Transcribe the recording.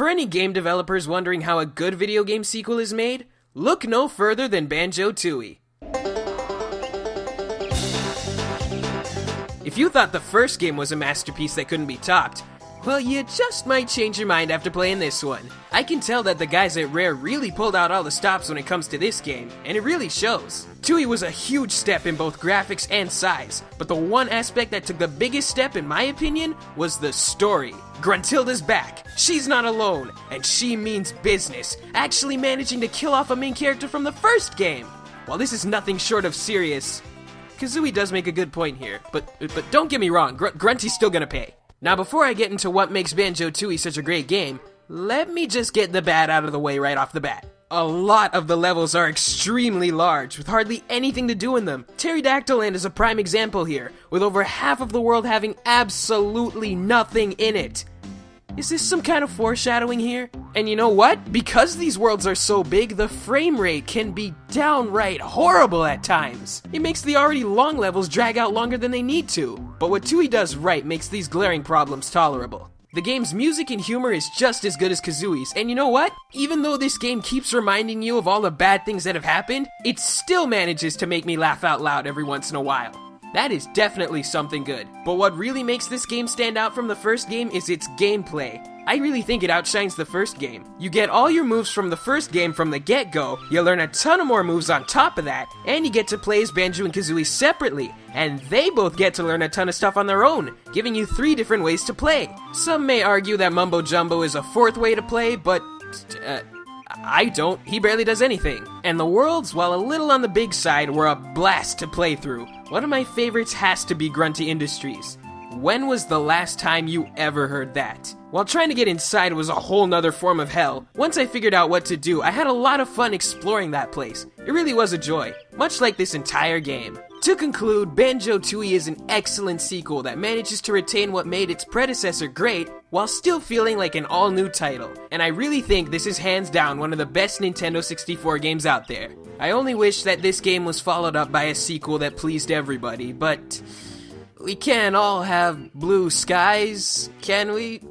For any game developers wondering how a good video game sequel is made, look no further than Banjo-Tooie. If you thought the first game was a masterpiece that couldn't be topped, well, you just might change your mind after playing this one. I can tell that the guys at Rare really pulled out all the stops when it comes to this game, and it really shows. Tooie was a huge step in both graphics and size, but the one aspect that took the biggest step in my opinion was the story. Gruntilda's back, she's not alone, and she means business, actually managing to kill off a main character from the first game. While this is nothing short of serious, Kazooie does make a good point here, but don't get me wrong, Grunty's still gonna pay. Now before I get into what makes Banjo-Tooie such a great game, let me just get the bad out of the way right off the bat. A lot of the levels are extremely large, with hardly anything to do in them. Pterodactyl Land is a prime example here, with over half of the world having absolutely nothing in it. Is this some kind of foreshadowing here? And you know what? Because these worlds are so big, the frame rate can be downright horrible at times. It makes the already long levels drag out longer than they need to. But what Tooie does right makes these glaring problems tolerable. The game's music and humor is just as good as Kazooie's, and you know what? Even though this game keeps reminding you of all the bad things that have happened, it still manages to make me laugh out loud every once in a while. That is definitely something good. But what really makes this game stand out from the first game is its gameplay. I really think it outshines the first game. You get all your moves from the first game from the get-go, you learn a ton of more moves on top of that, and you get to play as Banjo and Kazooie separately, and they both get to learn a ton of stuff on their own, giving you 3 different ways to play. Some may argue that Mumbo Jumbo is a 4th way to play, but I don't. He barely does anything. And the worlds, while a little on the big side, were a blast to play through. One of my favorites has to be Grunty Industries. When was the last time you ever heard that? While trying to get inside was a whole nother form of hell, once I figured out what to do, I had a lot of fun exploring that place. It really was a joy, much like this entire game. To conclude, Banjo-Tooie is an excellent sequel that manages to retain what made its predecessor great, while still feeling like an all-new title. And I really think this is hands down one of the best Nintendo 64 games out there. I only wish that this game was followed up by a sequel that pleased everybody, but we can't all have blue skies, can we?